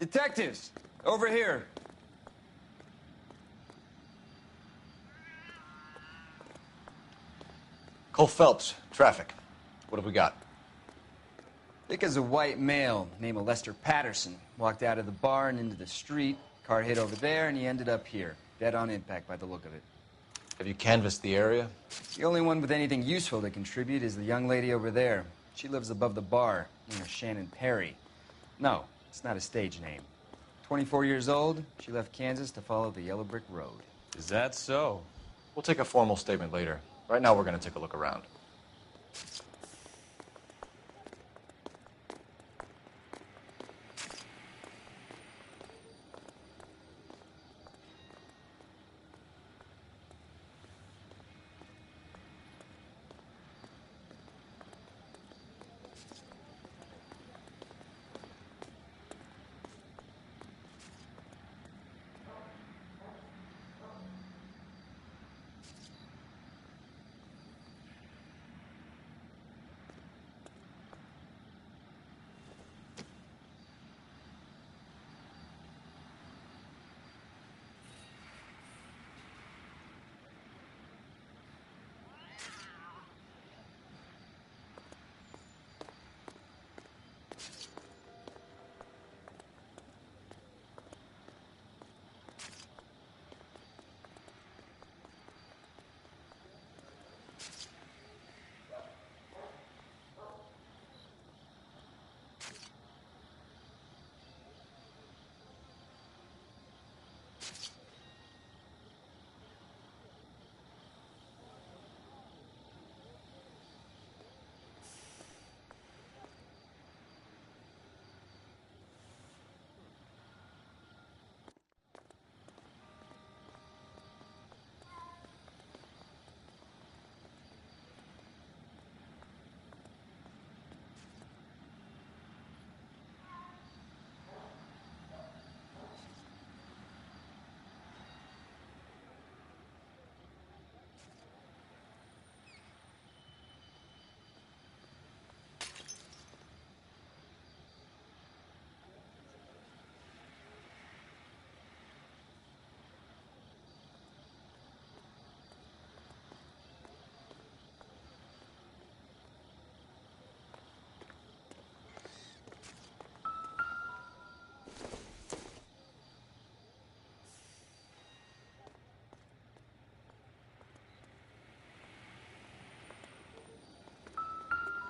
Detectives, over here. Cole Phelps, traffic. What have we got? Dick is a white male named Lester Patterson. Walked out of the bar and into the street. Car hit over there, and he ended up here. Dead on impact by the look of it. Have you canvassed the area? The only one with anything useful to contribute is the young lady over there. She lives above the bar, named Shannon Perry. No, it's not a stage name. 24 years old, she left Kansas to follow the Yellow Brick Road. Is that so? We'll take a formal statement later. Right now, we're going to take a look around.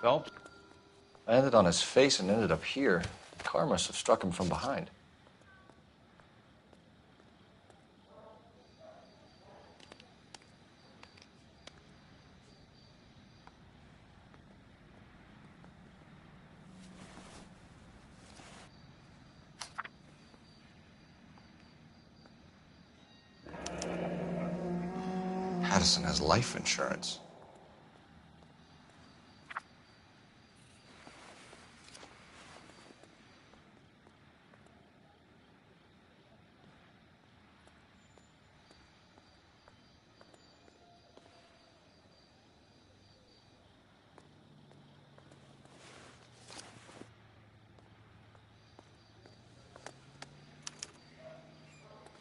Phelps? Landed on his face and ended up here. The car must have struck him from behind. Patterson has life insurance.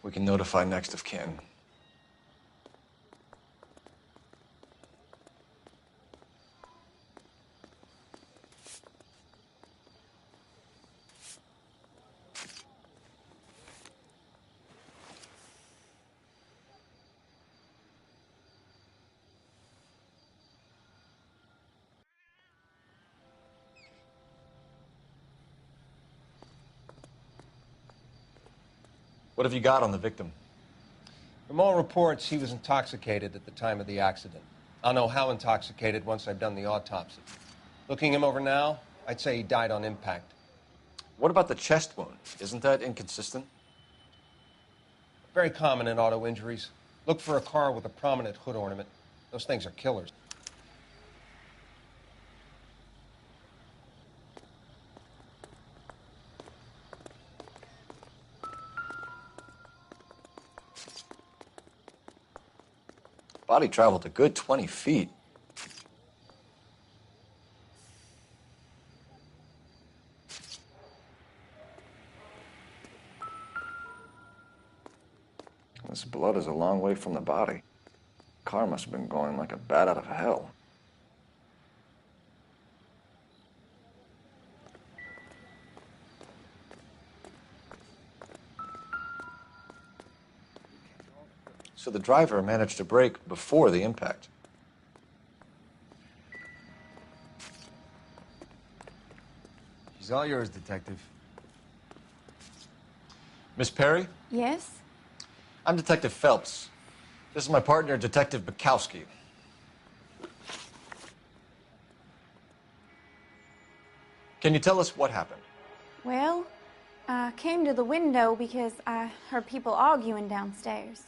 We can notify next of kin. What have you got on the victim? From all reports, he was intoxicated at the time of the accident. I'll know how intoxicated once I've done the autopsy. Looking him over now, I'd say he died on impact. What about the chest wound? Isn't that inconsistent? Very common in auto injuries. Look for a car with a prominent hood ornament. Those things are killers. Body traveled a good 20 feet. blood is a long way from the body. Car must have been going like a bat out of hell. So the driver managed to brake before the impact. She's all yours, Detective. Miss Perry? Yes? I'm Detective Phelps. This is my partner, Detective Bukowski. Can you tell us what happened? Well, I came to the window because I heard people arguing downstairs.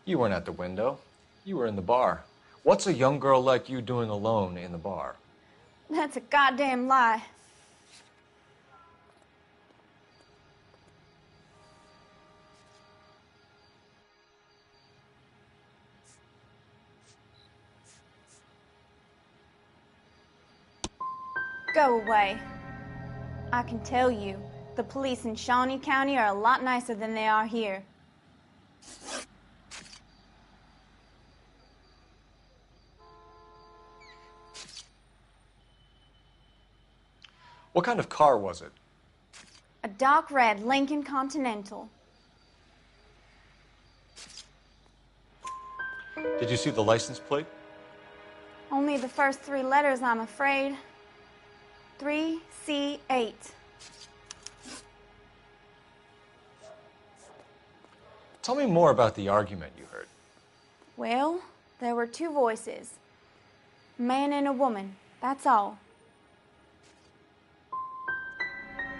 You weren't at the window. You were in the bar. What's a young girl like you doing alone in the bar? That's a goddamn lie. Go away. I can tell you, the police in Shawnee County are a lot nicer than they are here. What kind of car was it? A dark red Lincoln Continental. Did you see the license plate? Only the first three letters, I'm afraid. 3C8. Tell me more about the argument you heard. Well, there were two voices. A man and a woman, that's all.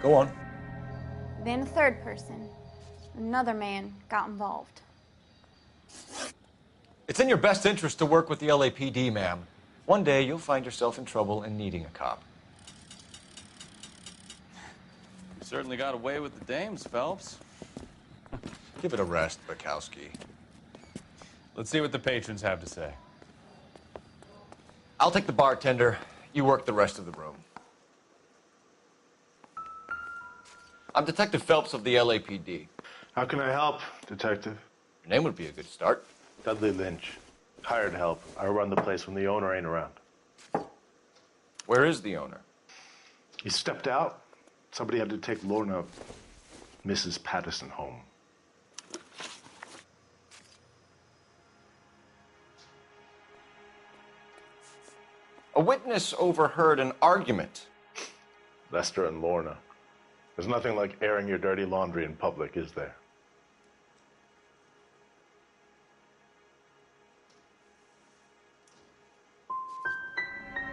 Go on. Then a third person. Another man got involved. It's in your best interest to work with the LAPD, ma'am. One day you'll find yourself in trouble and needing a cop. You certainly got away with the dames, Phelps. Give it a rest, Bukowski. Let's see what the patrons have to say. I'll take the bartender. You work the rest of the room. I'm Detective Phelps of the LAPD. How can I help, Detective? Your name would be a good start. Dudley Lynch. Hired help. I run the place when the owner ain't around. Where is the owner? He stepped out. Somebody had to take Lorna, Mrs. Patterson, home. A witness overheard an argument. Lester and Lorna. There's nothing like airing your dirty laundry in public, is there?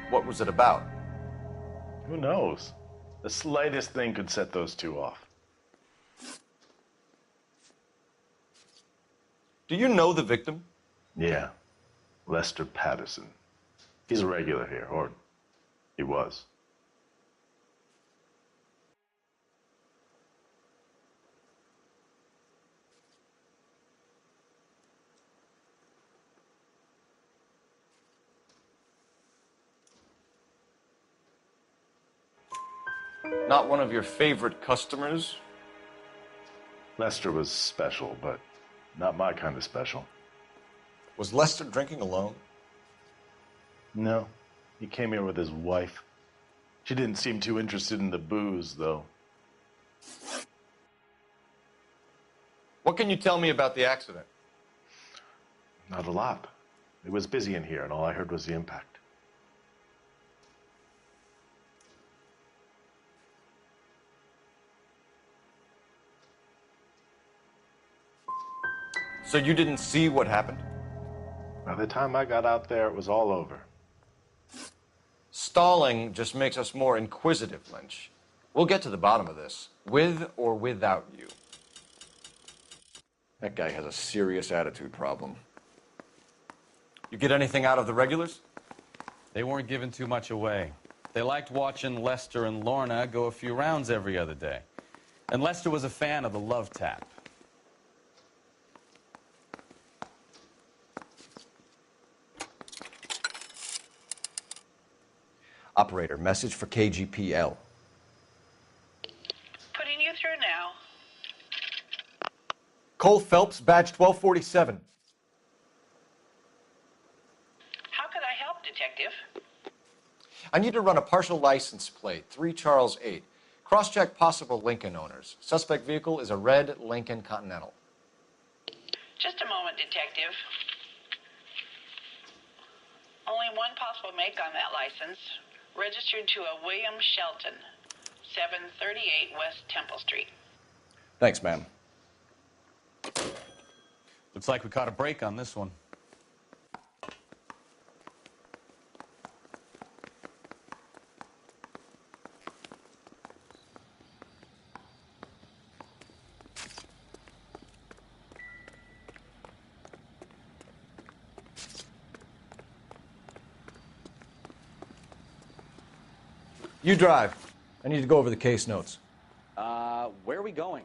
What was it about? Who knows? The slightest thing could set those two off. Do you know the victim? Yeah. Lester Patterson. He's a regular here, or he was. Not one of your favorite customers? Lester was special, but not my kind of special. Was Lester drinking alone? No. He came here with his wife. She didn't seem too interested in the booze, though. What can you tell me about the accident? Not a lot. It was busy in here, and all I heard was the impact. So you didn't see what happened? By the time I got out there, it was all over. Stalling just makes us more inquisitive, Lynch. We'll get to the bottom of this, with or without you. That guy has a serious attitude problem. You get anything out of the regulars? They weren't giving too much away. They liked watching Lester and Lorna go a few rounds every other day. And Lester was a fan of the love tap. Operator, message for KGPL. Putting you through now. Cole Phelps, badge 1247. How could I help, Detective? I need to run a partial license plate, 3 Charles 8. Cross-check possible Lincoln owners. Suspect vehicle is a red Lincoln Continental. Just a moment, Detective. Only one possible make on that license. Registered to a William Shelton, 738 West Temple Street. Thanks, ma'am. Looks like we caught a break on this one. You drive. I need to go over the case notes. Where are we going?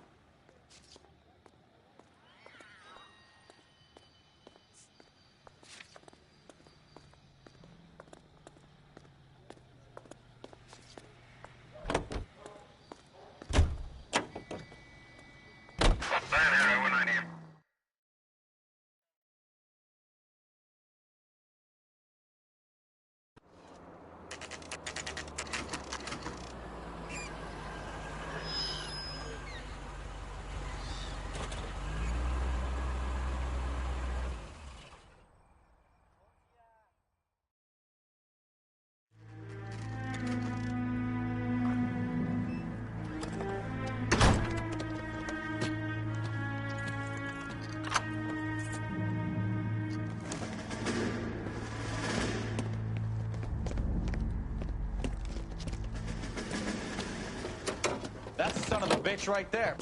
That's the son of a bitch right there.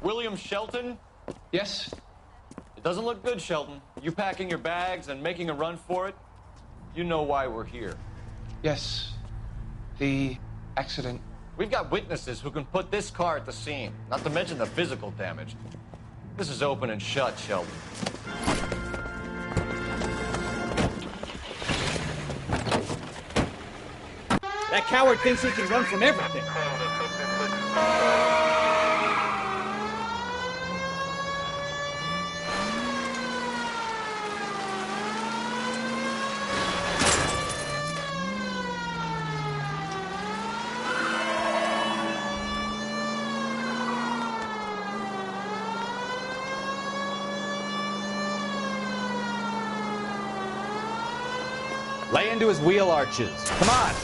William Shelton? Yes? It doesn't look good, Shelton. You packing your bags and making a run for it? You know why we're here. Yes. The accident. We've got witnesses who can put this car at the scene, not to mention the physical damage. This is open and shut, Shelton. That coward thinks he can run from everything. Lay into his wheel arches. Come on.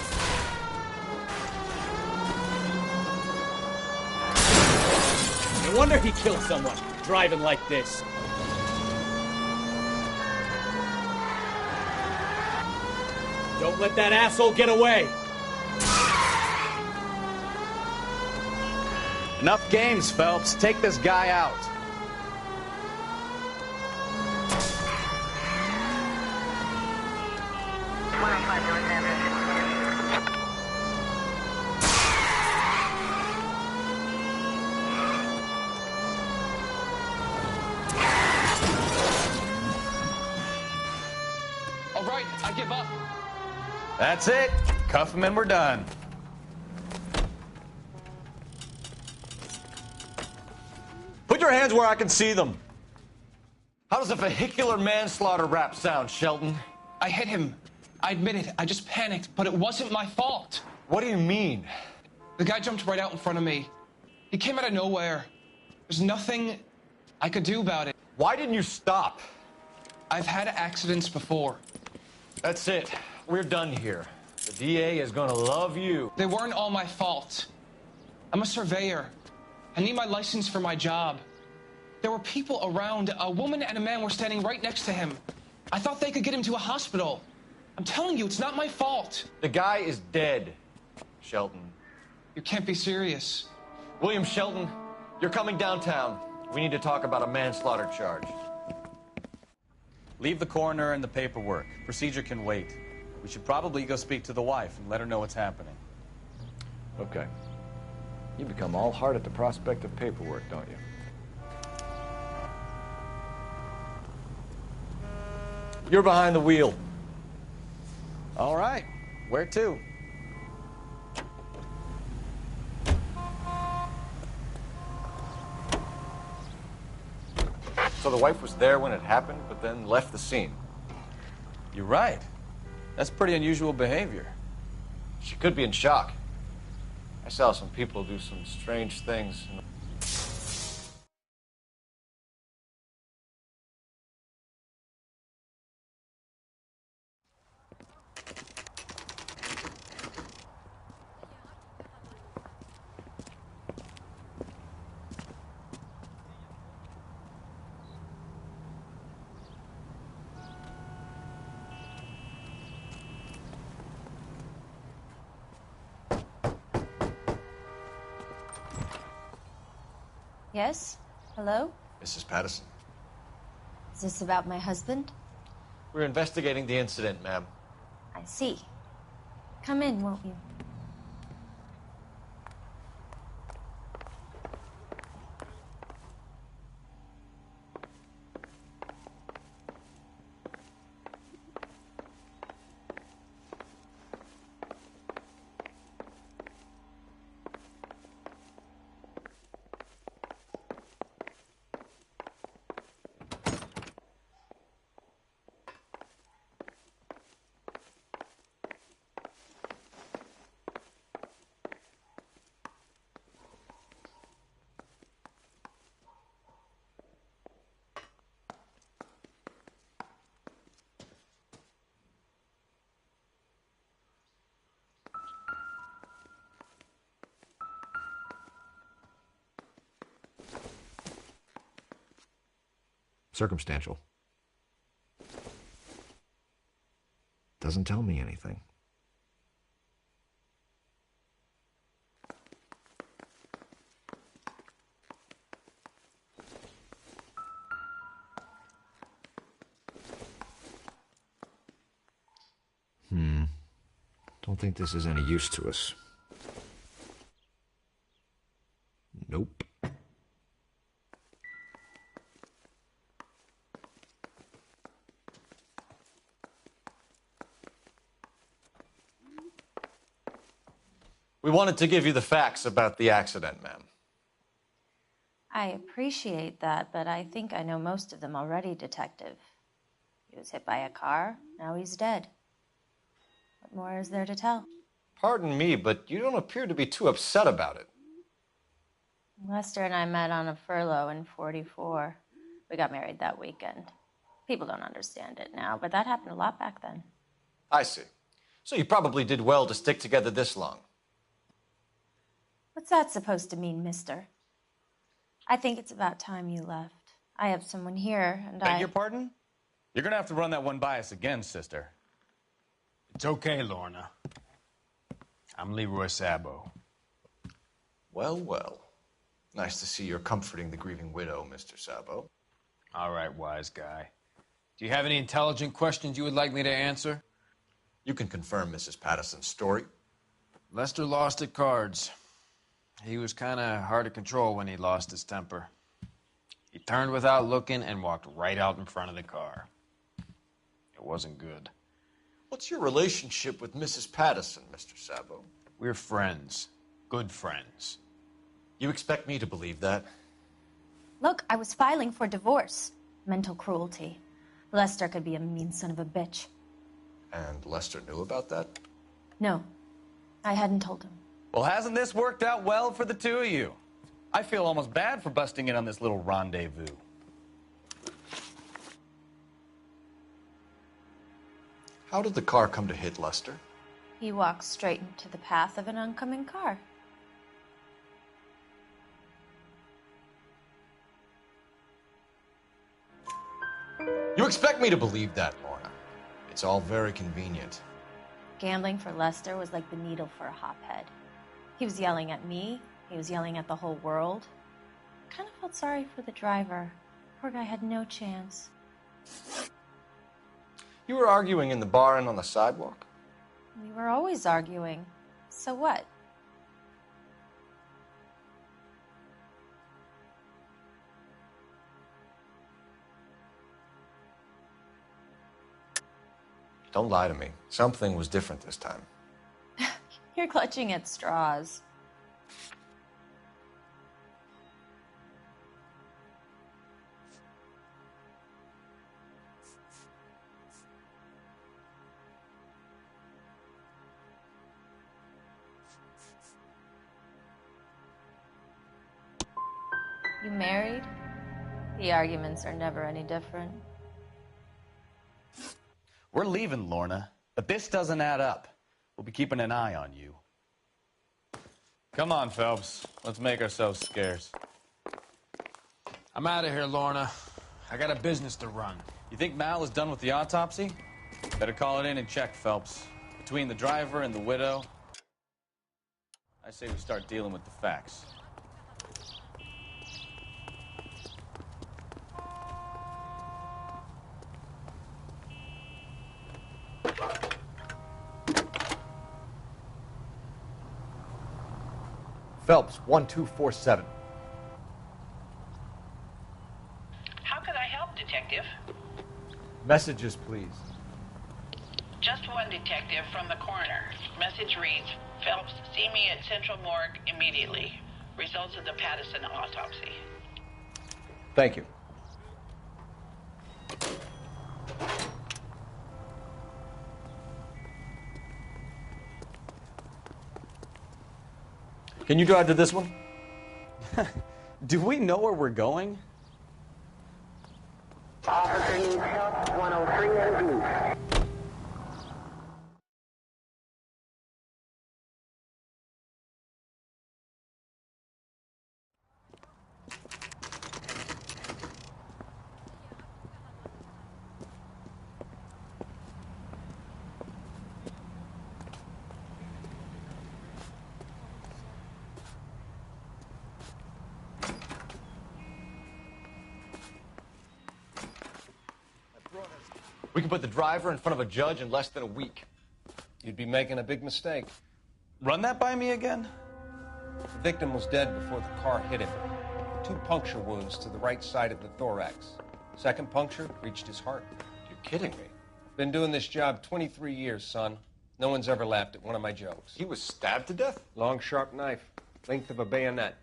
No wonder he killed someone, driving like this. Don't let that asshole get away. Enough games, Phelps. Take this guy out. All right, I give up. That's it. Cuff him and we're done. Put your hands where I can see them. How does a vehicular manslaughter rap sound, Shelton? I hit him. I admit it. I just panicked, but it wasn't my fault. What do you mean? The guy jumped right out in front of me. He came out of nowhere. There's nothing I could do about it. Why didn't you stop? I've had accidents before. That's it. We're done here. The DA is gonna love you. They weren't all my fault. I'm a surveyor. I need my license for my job. There were people around. A woman and a man were standing right next to him. I thought they could get him to a hospital. I'm telling you, it's not my fault. The guy is dead, Shelton. You can't be serious. William Shelton, you're coming downtown. We need to talk about a manslaughter charge. Leave the coroner and the paperwork. Procedure can wait. We should probably go speak to the wife and let her know what's happening. Okay. You become all heart at the prospect of paperwork, don't you? You're behind the wheel. All right. Where to? So the wife was there when it happened, but then left the scene. You're right. That's pretty unusual behavior. She could be in shock. I saw some people do some strange things. Yes? Hello? Mrs. Patterson. Is this about my husband? We're investigating the incident, ma'am. I see. Come in, won't you? Circumstantial. Doesn't tell me anything. Don't think this is any use to us. Nope. We wanted to give you the facts about the accident, ma'am. I appreciate that, but I think I know most of them already, Detective. He was hit by a car, now he's dead. What more is there to tell? Pardon me, but you don't appear to be too upset about it. Lester and I met on a furlough in '44. We got married that weekend. People don't understand it now, but that happened a lot back then. I see. So you probably did well to stick together this long. What's that supposed to mean, mister? I think it's about time you left. I have someone here, and Beg your pardon? You're gonna have to run that one by us again, sister. It's okay, Lorna. I'm Leroy Sabo. Well, well. Nice to see you're comforting the grieving widow, Mr. Sabo. All right, wise guy. Do you have any intelligent questions you would like me to answer? You can confirm Mrs. Patterson's story. Lester lost at cards. He was kind of hard to control when he lost his temper. He turned without looking and walked right out in front of the car. It wasn't good. What's your relationship with Mrs. Patterson, Mr. Sabo? We're friends. Good friends. You expect me to believe that? Look, I was filing for divorce. Mental cruelty. Lester could be a mean son of a bitch. And Lester knew about that? No, I hadn't told him. Well, hasn't this worked out well for the two of you? I feel almost bad for busting in on this little rendezvous. How did the car come to hit Lester? He walked straight into the path of an oncoming car. You expect me to believe that, Lorna? It's all very convenient. Gambling for Lester was like the needle for a hophead. He was yelling at me. He was yelling at the whole world. I kind of felt sorry for the driver. Poor guy had no chance. You were arguing in the bar and on the sidewalk? We were always arguing. So what? Don't lie to me. Something was different this time. You're clutching at straws. You married? The arguments are never any different. We're leaving, Lorna, but this doesn't add up. We'll be keeping an eye on you. Come on, Phelps. Let's make ourselves scarce. I'm out of here, Lorna. I got a business to run. You think Mal is done with the autopsy? Better call it in and check, Phelps. Between the driver and the widow, I say we start dealing with the facts. Phelps, 1247. How could I help, Detective? Messages, please. Just one detective from the coroner. Message reads, Phelps, see me at Central Morgue immediately. Results of the Patterson autopsy. Thank you. Can you drive to this one? Do we know where we're going? Officer needs help, 103 and B. We can put the driver in front of a judge in less than a week. You'd be making a big mistake. Run that by me again? The victim was dead before the car hit him. 2 puncture wounds to the right side of the thorax. Second puncture reached his heart. You're kidding me. Been doing this job 23 years, son. No one's ever laughed at one of my jokes. He was stabbed to death? Long, sharp knife. Length of a bayonet.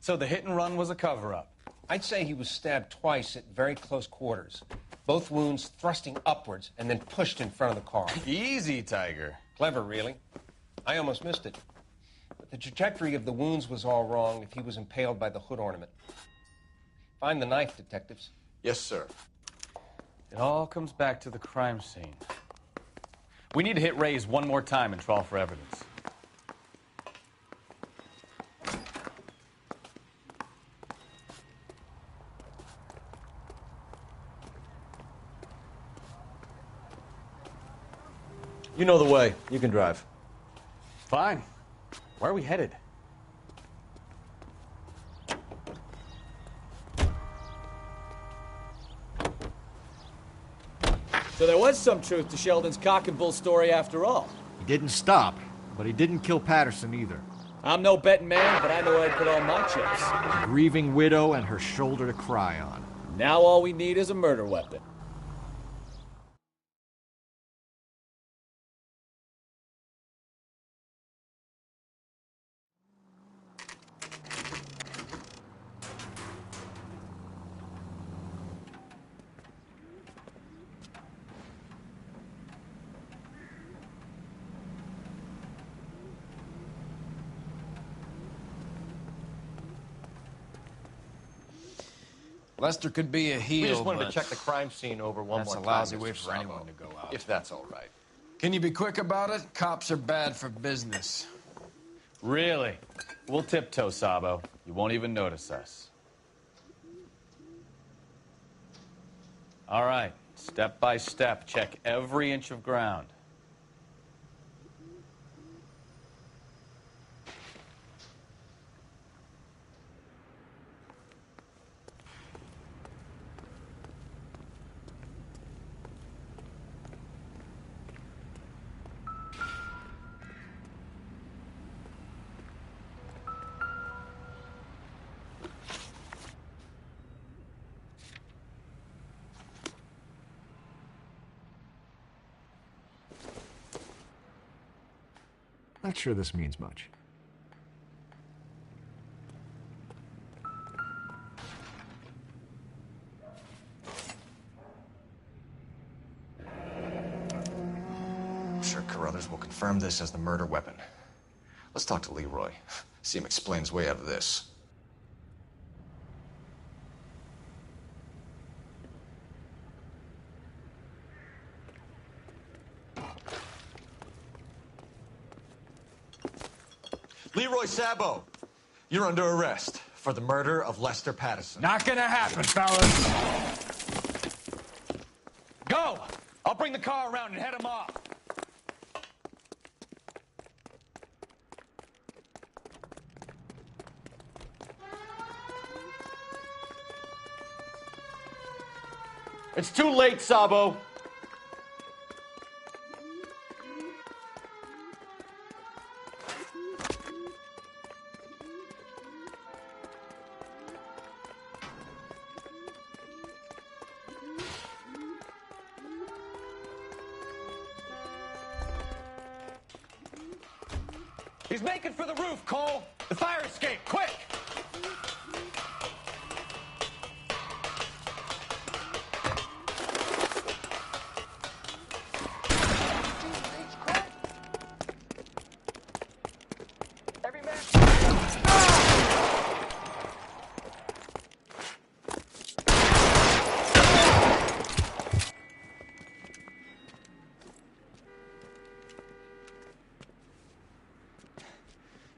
So the hit and run was a cover-up? I'd say he was stabbed twice at very close quarters. Both wounds thrusting upwards and then pushed in front of the car. Easy, Tiger. Clever, really. I almost missed it. But the trajectory of the wounds was all wrong if he was impaled by the hood ornament. Find the knife, detectives. Yes, sir. It all comes back to the crime scene. We need to hit Ray's one more time and trawl for evidence. You know the way. You can drive. Fine. Where are we headed? So there was some truth to Sheldon's cock and bull story after all. He didn't stop, but he didn't kill Patterson either. I'm no betting man, but I know I'd put all my chips. A grieving widow and her shoulder to cry on. Now all we need is a murder weapon. Lester could be a heel, We just wanted but to check the crime scene over one more that's time. a lousy Mr. way for Sabo. anyone to go out. If that's all right. Can you be quick about it? Cops are bad for business. Really? We'll tiptoe, Sabo. You won't even notice us. All right. Step by step, check every inch of ground. Not sure this means much. I'm sure Carruthers will confirm this as the murder weapon. Let's talk to Leroy. See him explain his way out of this. Leroy Sabo, you're under arrest for the murder of Lester Patterson. Not gonna happen, fellas. Go! I'll bring the car around and head him off. It's too late, Sabo. He's making for the roof, Cole. The fire escape, quick!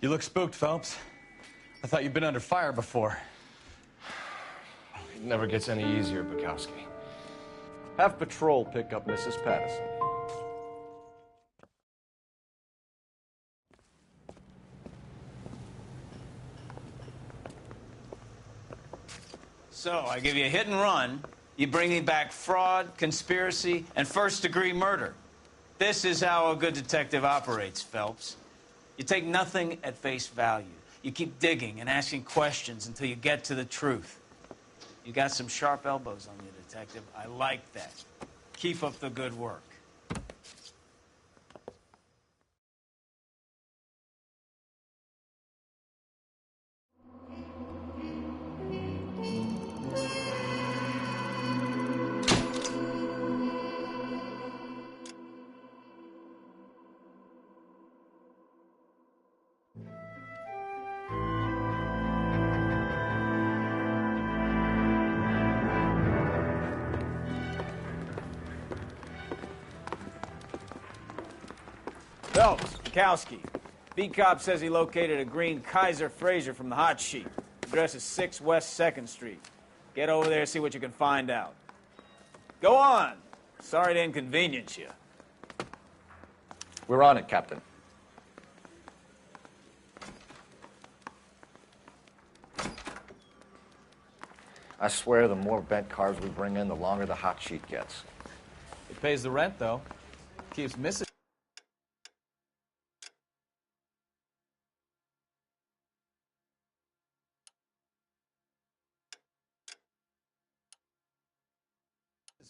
You look spooked, Phelps. I thought you'd been under fire before. It never gets any easier, Bukowski. Have patrol pick up Mrs. Patterson. So, I give you a hit and run. You bring me back fraud, conspiracy, and first-degree murder. This is how a good detective operates, Phelps. You take nothing at face value. You keep digging and asking questions until you get to the truth. You got some sharp elbows on you, detective. I like that. Keep up the good work. Phelps, Bukowski. Beat cop says he located a green Kaiser Fraser from the hot sheet. Address is 6 West 2nd Street. Get over there and see what you can find out. Go on. Sorry to inconvenience you. We're on it, Captain. I swear the more bent cars we bring in, the longer the hot sheet gets. It pays the rent, though. Keeps Mrs.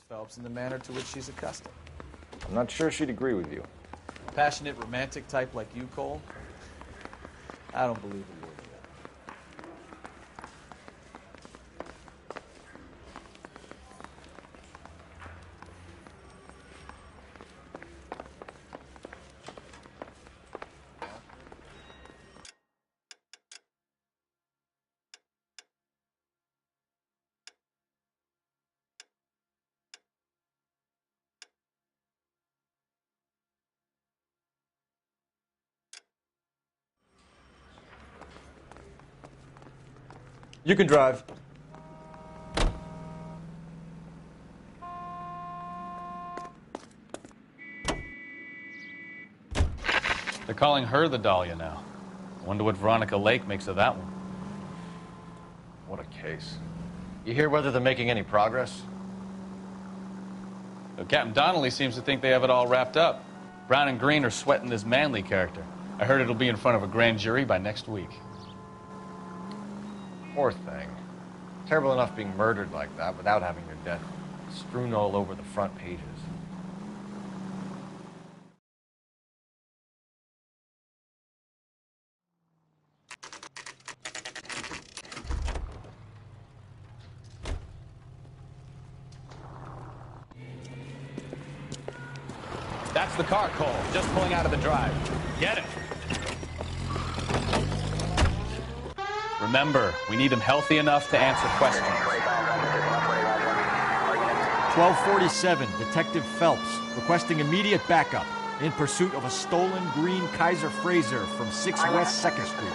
Phelps in the manner to which she's accustomed. I'm not sure she'd agree with you. Passionate, romantic type like you, Cole? I don't believe a word of that. You can drive. They're calling her the Dahlia now. Wonder what Veronica Lake makes of that one. What a case. You hear whether they're making any progress? Well, Captain Donnelly seems to think they have it all wrapped up. Brown and Green are sweating this Manley character. I heard it'll be in front of a grand jury by next week. Poor thing. Terrible enough being murdered like that without having your death strewn all over the front pages. That's the car, Cole. Just pulling out of the drive. Get it. Remember, we need him healthy enough to answer questions. 1247, Detective Phelps, requesting immediate backup in pursuit of a stolen green Kaiser Frazer from 6 West 2nd Street.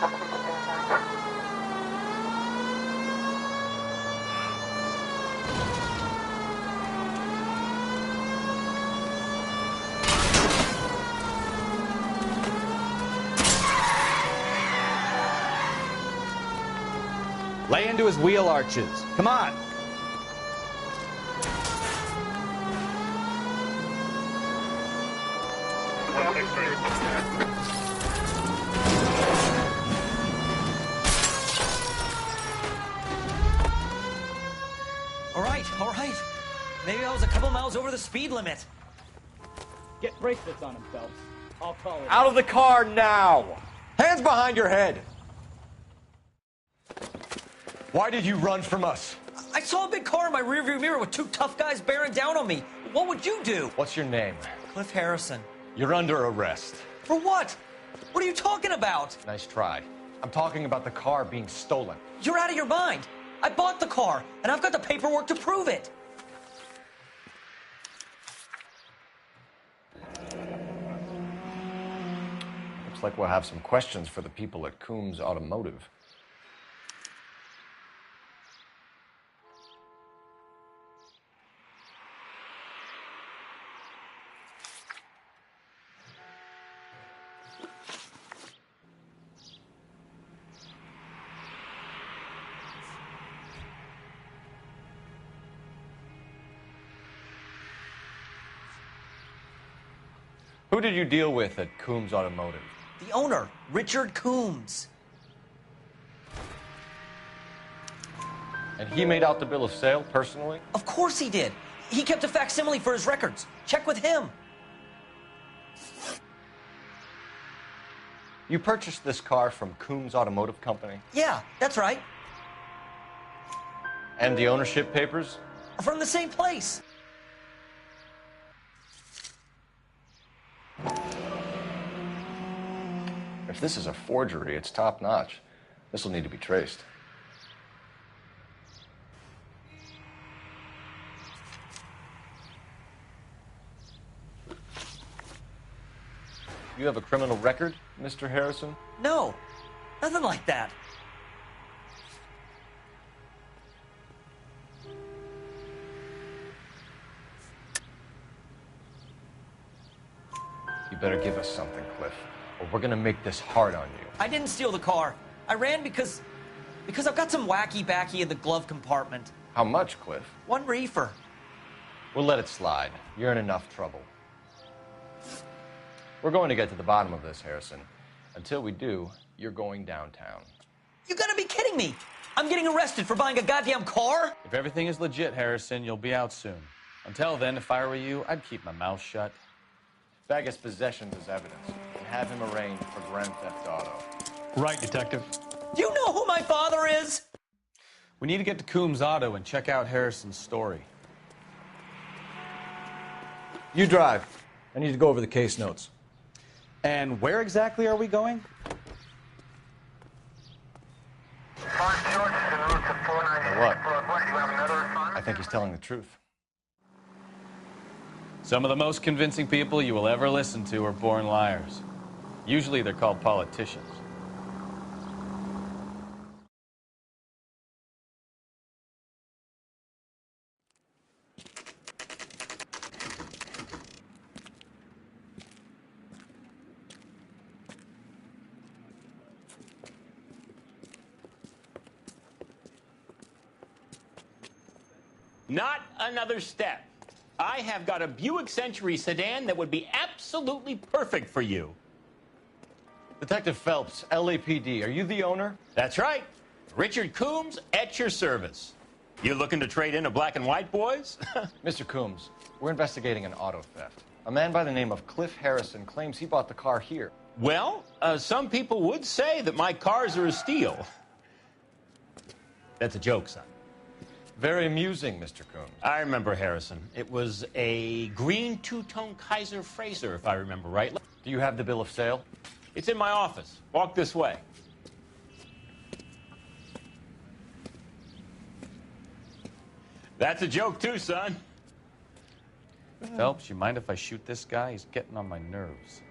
Lay into his wheel arches. Come on. All right. Maybe I was a couple miles over the speed limit. Get bracelets on him, Phelps. I'll call it. Out of the car now! Hands behind your head! Why did you run from us? I saw a big car in my rearview mirror with two tough guys bearing down on me. What would you do? What's your name? Cliff Harrison. You're under arrest. For what? What are you talking about? Nice try. I'm talking about the car being stolen. You're out of your mind. I bought the car, and I've got the paperwork to prove it. Looks like we'll have some questions for the people at Coombs Automotive. Who did you deal with at Coombs Automotive? The owner, Richard Coombs. And he made out the bill of sale personally? Of course he did. He kept a facsimile for his records. Check with him. You purchased this car from Coombs Automotive Company? Yeah, that's right. And the ownership papers? From the same place. If this is a forgery, it's top-notch. This will need to be traced. You have a criminal record, Mr. Harrison? No, nothing like that. You better give us something, Cliff, or we're gonna make this hard on you. I didn't steal the car. I ran because I've got some wacky-backy in the glove compartment. How much, Cliff? 1 reefer. We'll let it slide. You're in enough trouble. We're going to get to the bottom of this, Harrison. Until we do, you're going downtown. You gotta be kidding me! I'm getting arrested for buying a goddamn car? If everything is legit, Harrison, you'll be out soon. Until then, if I were you, I'd keep my mouth shut. Bag his possessions as evidence and have him arraigned for Grand Theft Auto. Right, Detective. Do you know who my father is? We need to get to Coombs Auto and check out Harrison's story. You drive. I need to go over the case notes. And where exactly are we going? You know what? I think he's telling the truth. Some of the most convincing people you will ever listen to are born liars. Usually they're called politicians. Not another step. I have got a Buick Century sedan that would be absolutely perfect for you. Detective Phelps, LAPD, are you the owner? That's right. Richard Coombs at your service. You looking to trade in a black and white, boys? Mr. Coombs, we're investigating an auto theft. A man by the name of Cliff Harrison claims he bought the car here. Well, some people would say that my cars are a steal. That's a joke, son. Very amusing, Mr. Coombs. I remember Harrison. It was a green two-tone Kaiser Fraser, if I remember right. Do you have the bill of sale? It's in my office. Walk this way. That's a joke, too, son. Phelps, you mind if I shoot this guy? He's getting on my nerves.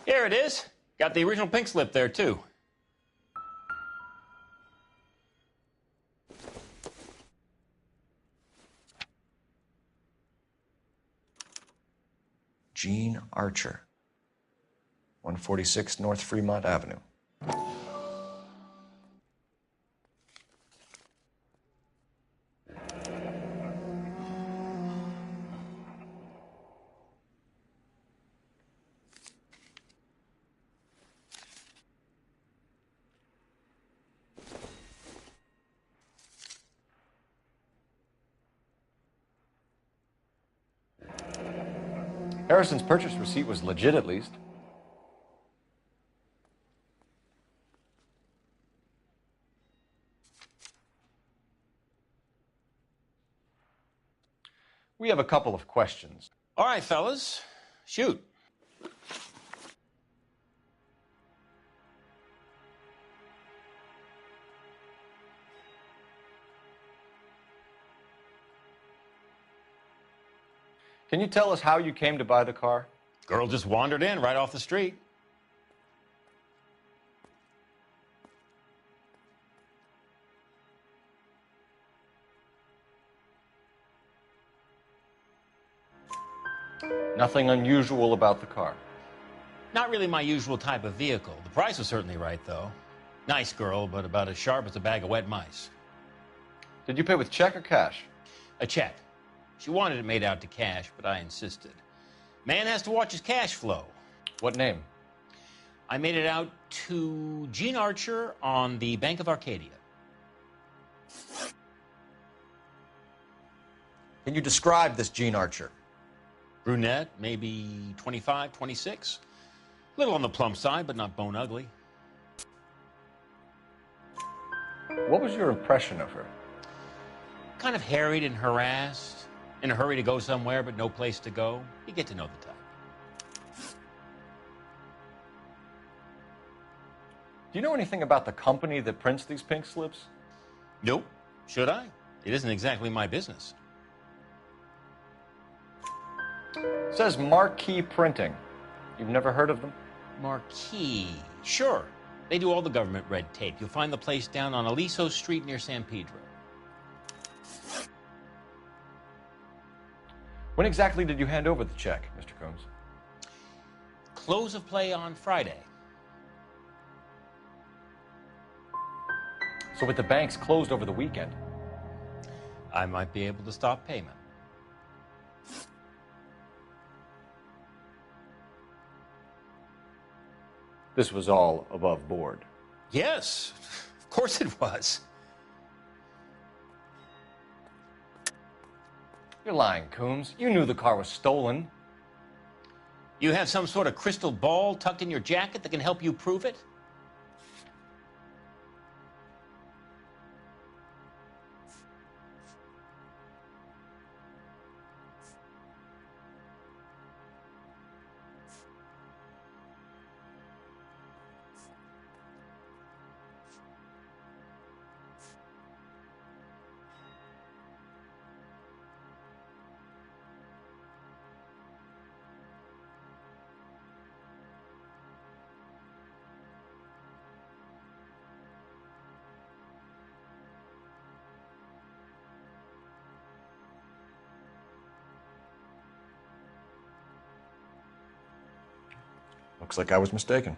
Here it is. Got the original pink slip there, too. Gene Archer, 146 North Fremont Avenue. Harrison's purchase receipt was legit, at least. We have a couple of questions. All right, fellas. Shoot. Can you tell us how you came to buy the car? Girl just wandered in right off the street. Nothing unusual about the car. Not really my usual type of vehicle. The price was certainly right, though. Nice girl, but about as sharp as a bag of wet mice. Did you pay with check or cash? A check. She wanted it made out to cash, but I insisted. Man has to watch his cash flow. What name? I made it out to Gene Archer on the Bank of Arcadia. Can you describe this Gene Archer? Brunette, maybe 25, 26. Little on the plump side, but not bone ugly. What was your impression of her? Kind of harried and harassed. In a hurry to go somewhere, but no place to go. You get to know the type. Do you know anything about the company that prints these pink slips? Nope. Should I? It isn't exactly my business. It says Marquee Printing. You've never heard of them? Marquee. Sure. They do all the government red tape. You'll find the place down on Aliso Street near San Pedro. When exactly did you hand over the check, Mr. Coombs? Close of play on Friday. So with the banks closed over the weekend? I might be able to stop payment. This was all above board. Yes, of course it was. You're lying, Coombs. You knew the car was stolen. You have some sort of crystal ball tucked in your jacket that can help you prove it? Looks like I was mistaken.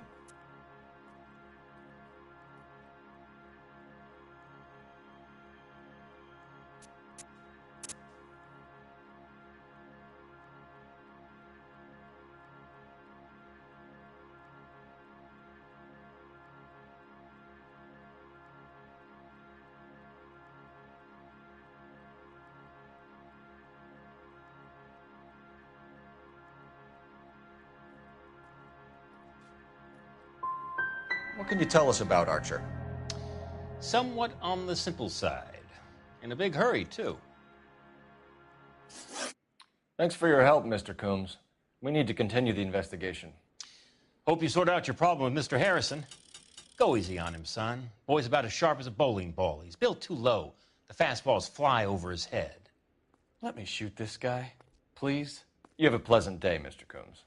What can you tell us about Archer? Somewhat on the simple side. In a big hurry, too. Thanks for your help, Mr. Coombs. We need to continue the investigation. Hope you sort out your problem with Mr. Harrison. Go easy on him, son. Boy's about as sharp as a bowling ball. He's built too low. The fastballs fly over his head. Let me shoot this guy, please. You have a pleasant day, Mr. Coombs.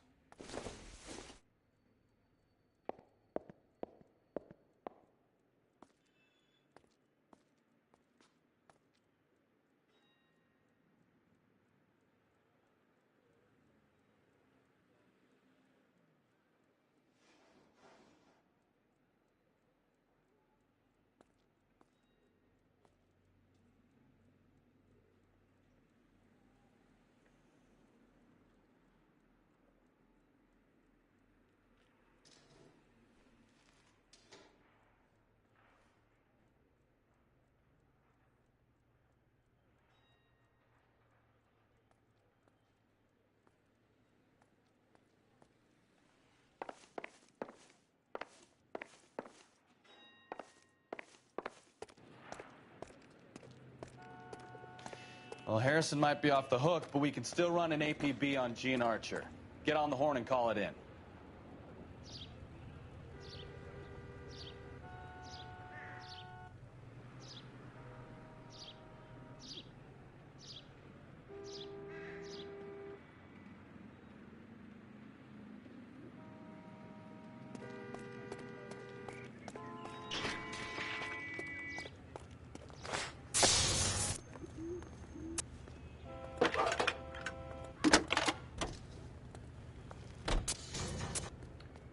Well, Harrison might be off the hook, but we can still run an APB on Gene Archer. Get on the horn and call it in.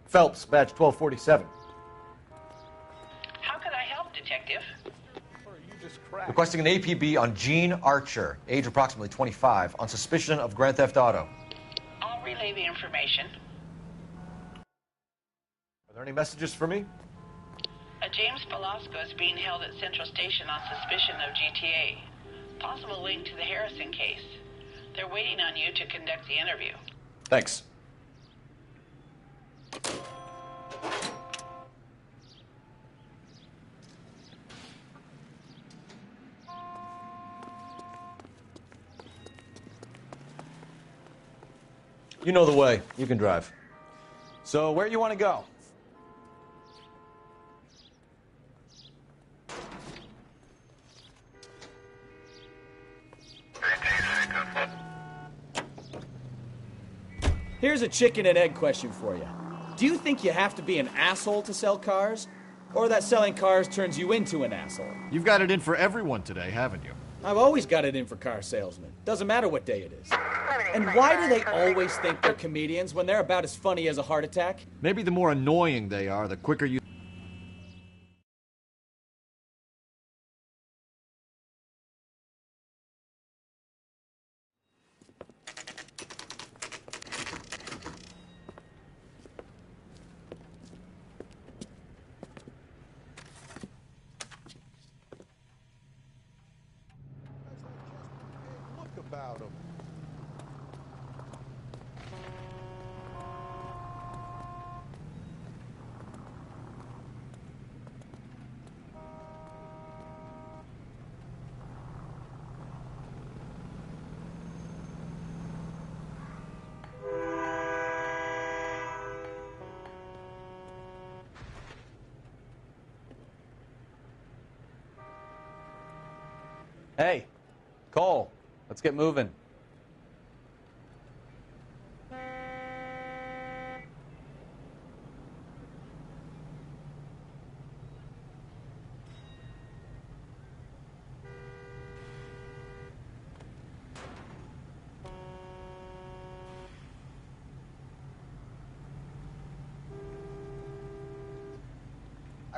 Phelps, badge 1247. How could I help, Detective? Requesting an APB on Gene Archer, age approximately 25, on suspicion of grand theft auto. I'll relay the information. Are there any messages for me? A James Velasco is being held at Central Station on suspicion of GTA. Possible link to the Harrison case. They're waiting on you to conduct the interview. Thanks. You know the way. You can drive. So, where you want to go? Here's a chicken and egg question for you. Do you think you have to be an asshole to sell cars? Or that selling cars turns you into an asshole? You've got it in for everyone today, haven't you? I've always got it in for car salesmen. Doesn't matter what day it is. And why do they always think they're comedians when they're about as funny as a heart attack? Maybe the more annoying they are, the quicker you... About him. Hey, Cole, let's get moving.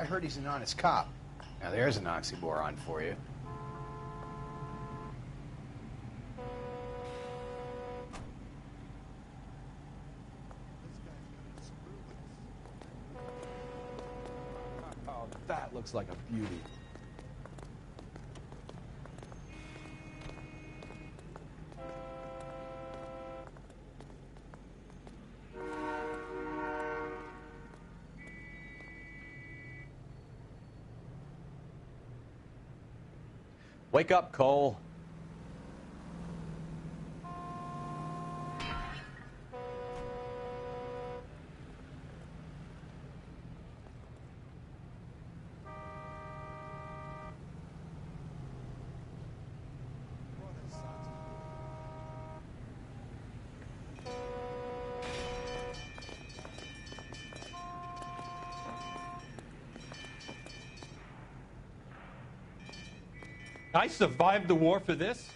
I heard he's an honest cop. Now there's an oxymoron for you. Oh, that looks like a beauty. Wake up, Cole. I survived the war for this?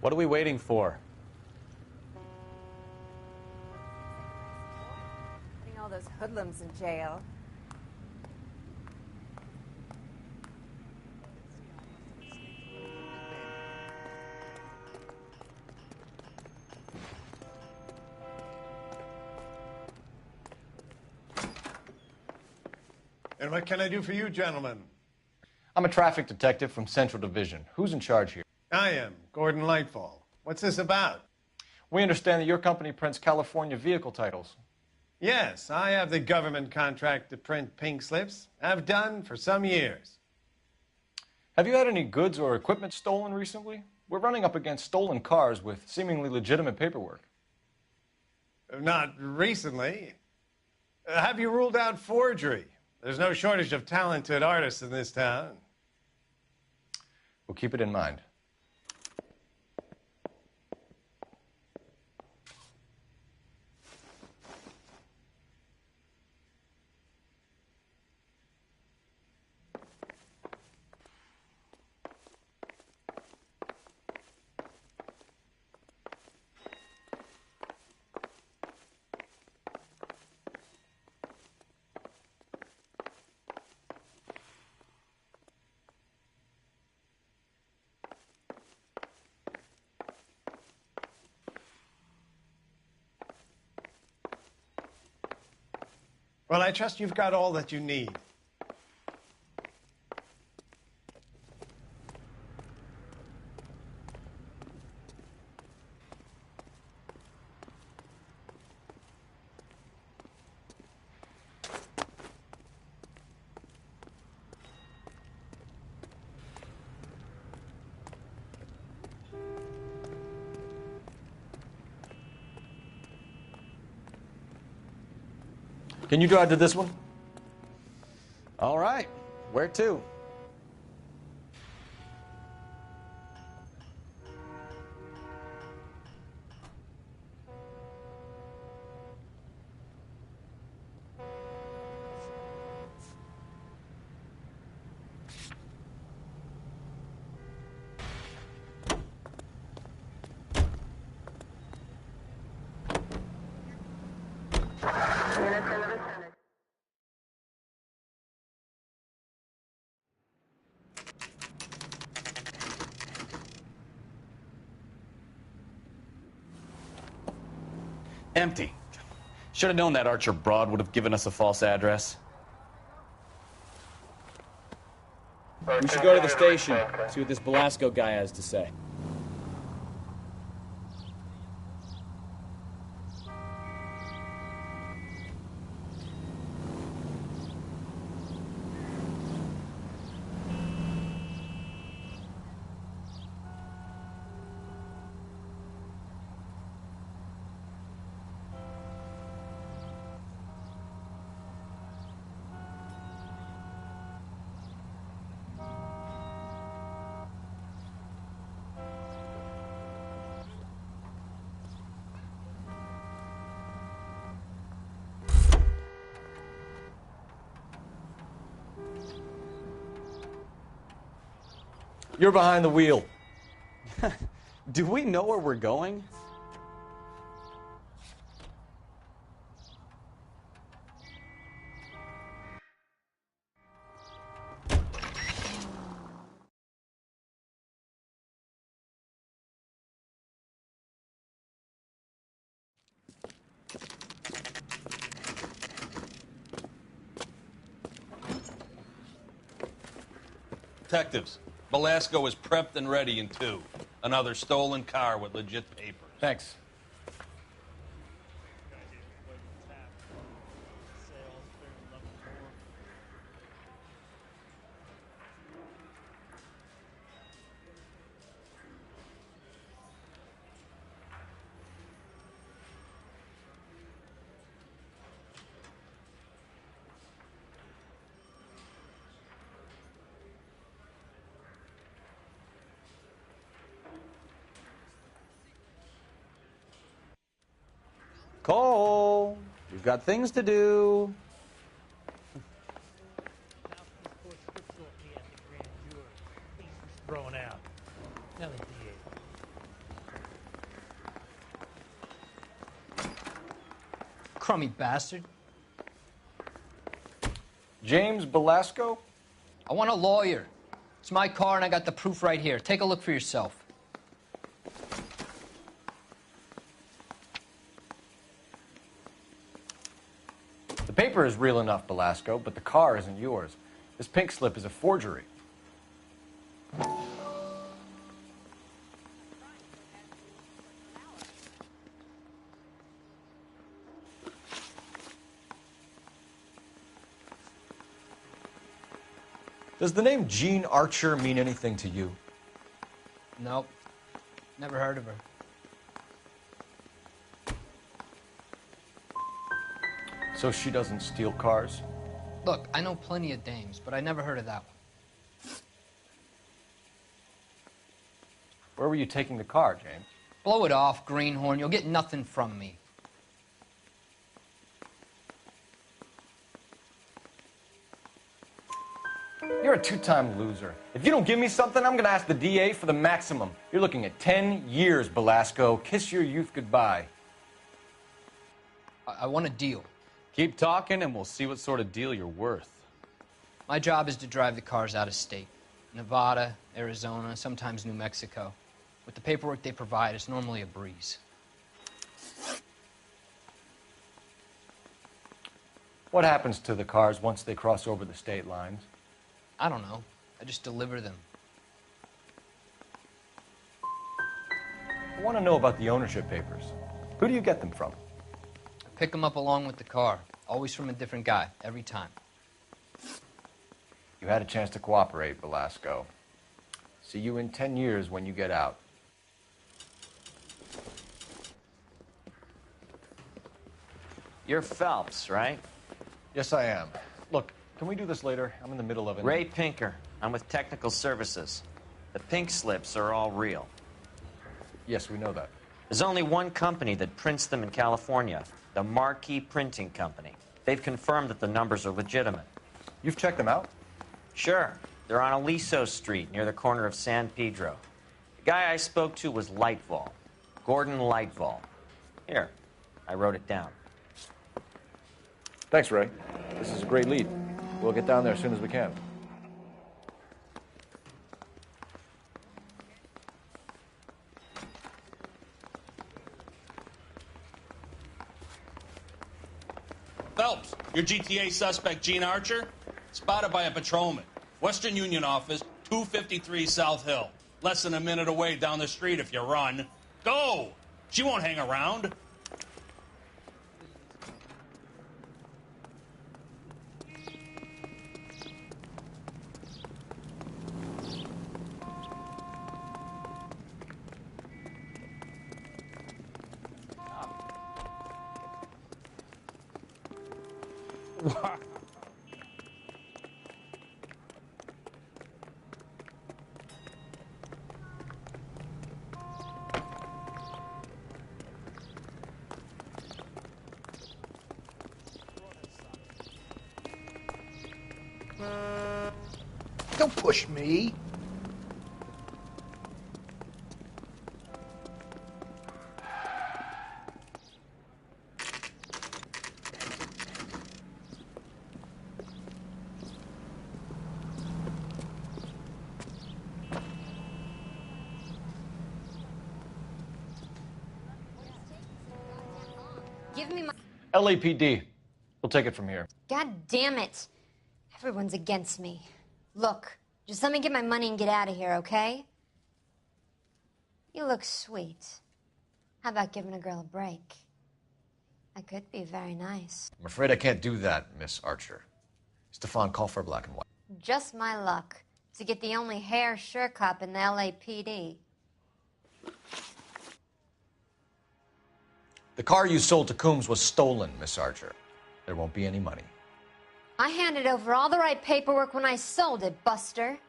What are we waiting for? Putting all those hoodlums in jail. And what can I do for you, gentlemen? I'm a traffic detective from Central Division. Who's in charge here? I am, Gordon Lightfall. What's this about? We understand that your company prints California vehicle titles. Yes, I have the government contract to print pink slips. I've done for some years. Have you had any goods or equipment stolen recently? We're running up against stolen cars with seemingly legitimate paperwork. Not recently. Have you ruled out forgery? There's no shortage of talented artists in this town. We'll keep it in mind. Well, I trust you've got all that you need. Can you drive to this one? All right. Where to? Empty. Should have known that Archer broad would have given us a false address. We should go to the station, see what this Velasco guy has to say. You're behind the wheel. Do we know where we're going? Detectives, Velasco is prepped and ready in 2. Another stolen car with legit papers. Thanks. Cole, you've got things to do. Thrown out. Now the DA. Crummy bastard. James Velasco? I want a lawyer. It's my car and I got the proof right here. Take a look for yourself. The paper is real enough, Velasco, but the car isn't yours. This pink slip is a forgery. Does the name Jean Archer mean anything to you? Nope. Never heard of her. So she doesn't steal cars? Look, I know plenty of dames, but I never heard of that one. Where were you taking the car, James? Blow it off, greenhorn. You'll get nothing from me. You're a two-time loser. If you don't give me something, I'm going to ask the DA for the maximum. You're looking at 10 years, Velasco. Kiss your youth goodbye. I want a deal. Keep talking and we'll see what sort of deal you're worth. My job is to drive the cars out of state. Nevada, Arizona, sometimes New Mexico. With the paperwork they provide, it's normally a breeze. What happens to the cars once they cross over the state lines? I don't know. I just deliver them. I want to know about the ownership papers. Who do you get them from? Pick them up along with the car. Always from a different guy, every time. You had a chance to cooperate, Velasco. See you in 10 years when you get out. You're Phelps, right? Yes, I am. Look, can we do this later? I'm in the middle of it. Ray Pinker. I'm with Technical Services. The pink slips are all real. Yes, we know that. There's only one company that prints them in California, the Marquee Printing Company. They've confirmed that the numbers are legitimate. You've checked them out? Sure. They're on Aliso Street, near the corner of San Pedro. The guy I spoke to was Lightval. Gordon Lightval. Here, I wrote it down. Thanks, Ray. This is a great lead. We'll get down there as soon as we can. Phelps, your GTA suspect, Gene Archer, spotted by a patrolman. Western Union office, 253 South Hill. Less than a minute away down the street if you run. Go! She won't hang around. Don't push me. Give me my... LAPD. We'll take it from here. God damn it. Everyone's against me. Look, Just let me get my money and get out of here, okay? You look sweet. How about giving a girl a break? I could be very nice. I'm afraid I can't do that, Miss Archer. Stefan, call for black and white. Just my luck to get the only hair sure cop in the LAPD. The car you sold to Coombs was stolen, Miss Archer. There won't be any money. I handed over all the right paperwork when I sold it, Buster.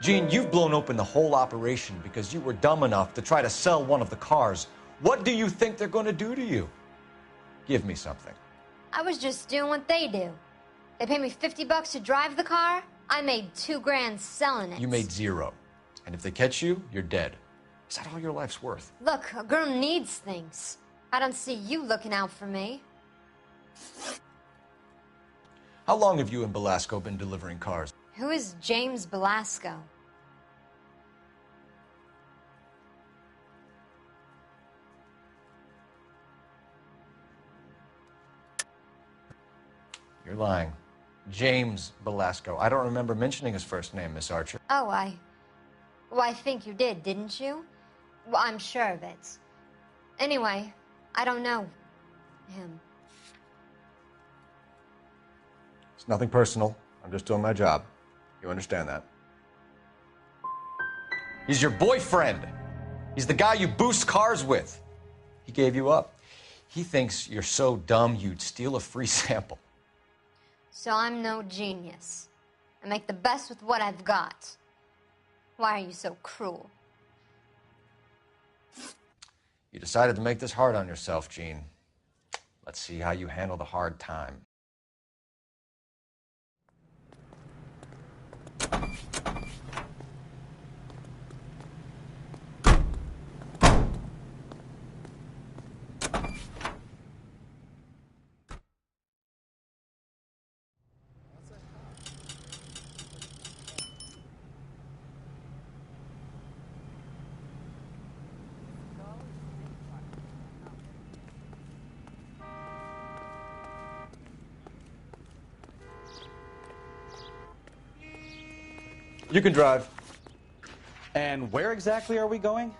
Gene, you've blown open the whole operation because you were dumb enough to try to sell one of the cars. What do you think they're going to do to you? Give me something. I was just doing what they do. They pay me $50 to drive the car. I made $2 grand selling it. You made $0. And if they catch you, you're dead. Is that all your life's worth? Look, a girl needs things. I don't see you looking out for me. How long have you and Belasco been delivering cars? Who is James Belasco? You're lying. James Belasco. I don't remember mentioning his first name, Miss Archer. Oh, Well, I think you did, didn't you? Well, I'm sure of it. Anyway, I don't know him. It's nothing personal. I'm just doing my job. You understand that? He's your boyfriend. He's the guy you boost cars with. He gave you up. He thinks you're so dumb you'd steal a free sample. So I'm no genius. I make the best with what I've got. Why are you so cruel? You decided to make this hard on yourself, Gene. Let's see how you handle the hard time. You can drive. And where exactly are we going?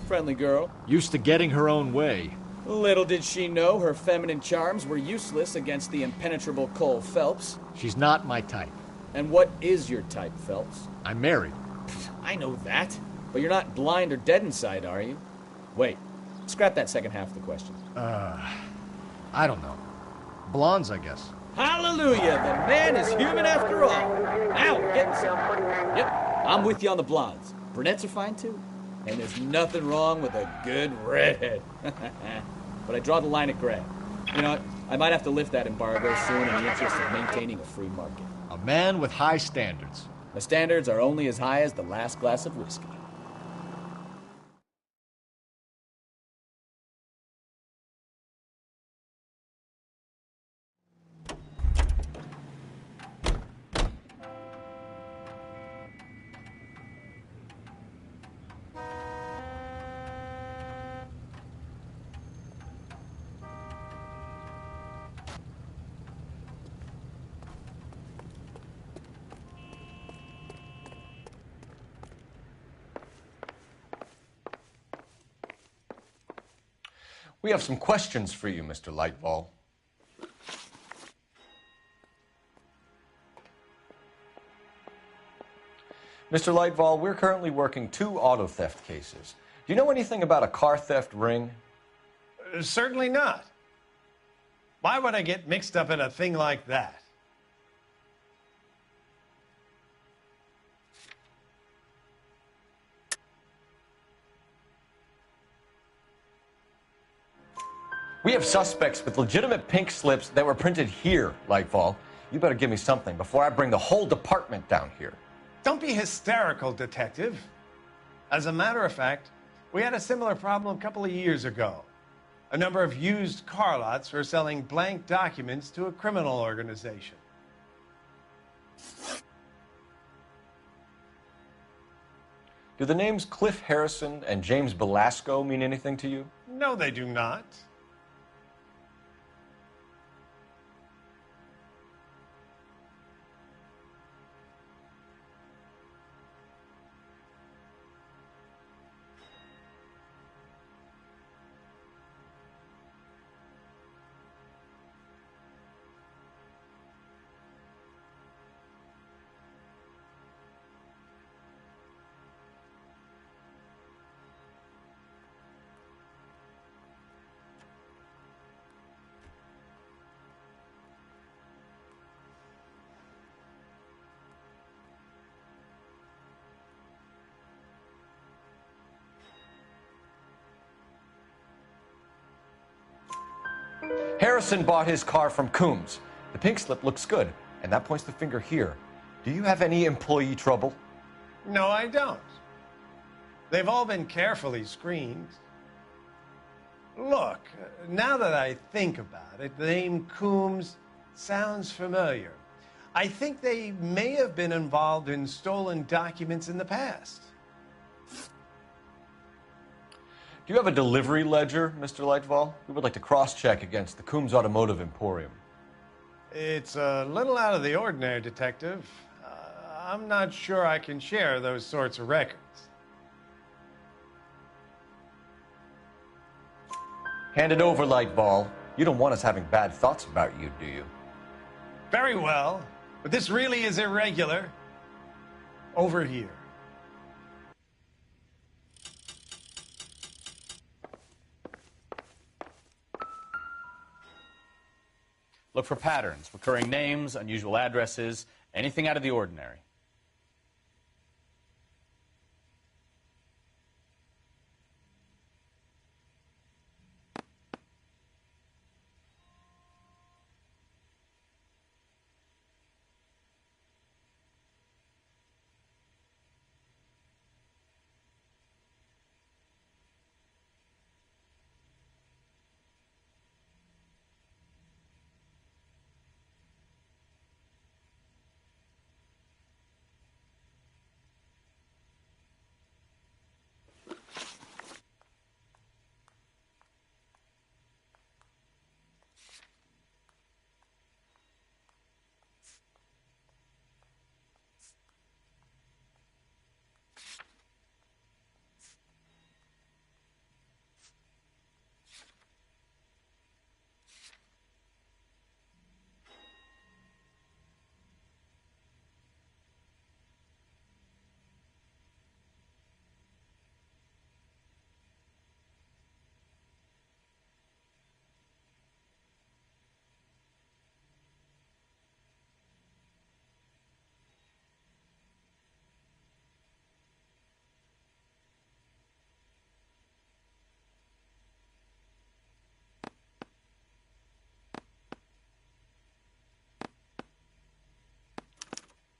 Friendly girl. Used to getting her own way. Little did she know her feminine charms were useless against the impenetrable Cole Phelps. She's not my type. And what is your type, Phelps? I'm married. I know that. But you're not blind or dead inside, are you? Wait. Scrap that second half of the question. I don't know. Blondes, I guess. Hallelujah! The man is human after all. Now, getting some. Yep, I'm with you on the blondes. Brunettes are fine too. And there's nothing wrong with a good redhead. But I draw the line at gray. You know what? I might have to lift that embargo soon in the interest of maintaining a free market. A man with high standards. The standards are only as high as the last glass of whiskey. We have some questions for you, Mr. Lightball. Mr. Lightball, we're currently working 2 auto theft cases. Do you know anything about a car theft ring? Certainly not. Why would I get mixed up in a thing like that? We have suspects with legitimate pink slips that were printed here, Lightfall. You better give me something before I bring the whole department down here. Don't be hysterical, Detective. As a matter of fact, we had a similar problem a couple of years ago. A number of used car lots were selling blank documents to a criminal organization. Do the names Cliff Harrison and James Belasco mean anything to you? No, they do not. Harrison bought his car from Coombs. The pink slip looks good, and that points the finger here. Do you have any employee trouble? No, I don't. They've all been carefully screened. Look, now that I think about it, the name Coombs sounds familiar. I think they may have been involved in stolen documents in the past. Do you have a delivery ledger, Mr. Lightval? We would like to cross-check against the Coombs Automotive Emporium. It's a little out of the ordinary, Detective. I'm not sure I can share those sorts of records. Hand it over, Lightball. You don't want us having bad thoughts about you, do you? Very well, but this really is irregular. Over here. Look for patterns, recurring names, unusual addresses, anything out of the ordinary.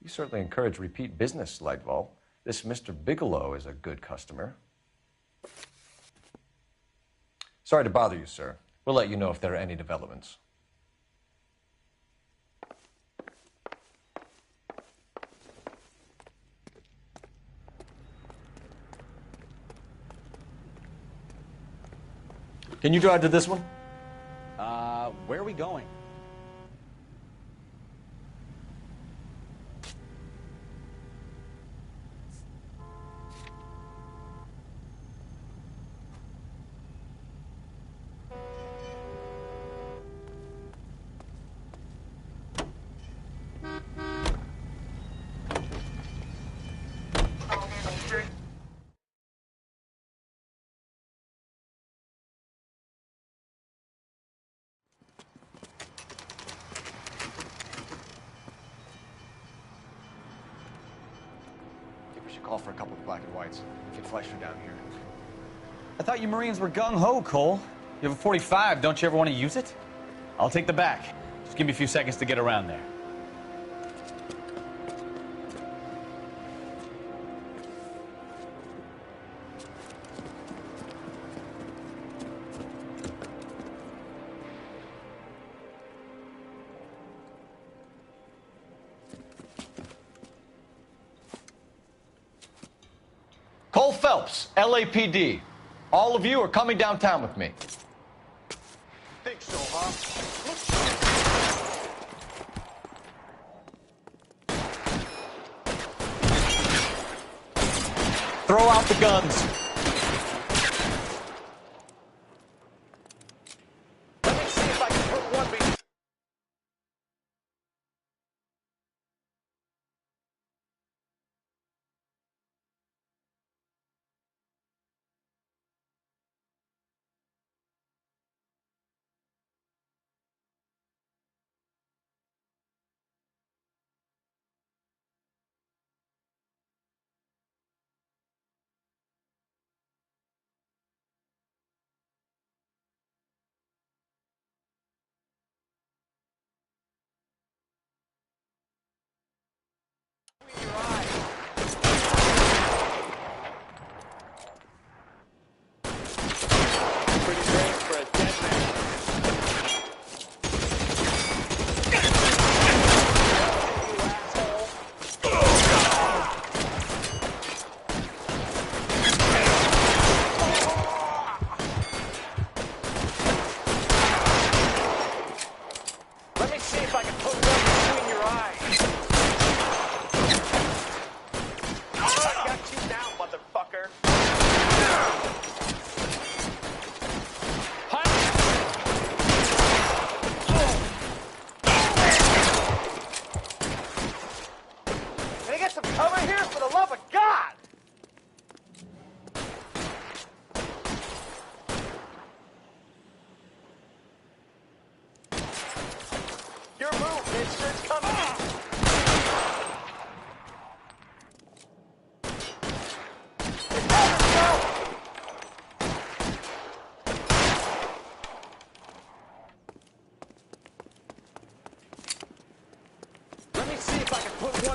You certainly encourage repeat business, Lightval. This Mr. Bigelow is a good customer. Sorry to bother you, sir. We'll let you know if there are any developments. Can you drive to this one? Where are we going? Call for a couple of black and whites. Get Fleischer down here. I thought you Marines were gung-ho, Cole. You have a 45, don't you ever want to use it? I'll take the back. Just give me a few seconds to get around there. Cole Phelps, LAPD. All of you are coming downtown with me. Think so, huh? Throw out the guns. Let me see if I can put one behind.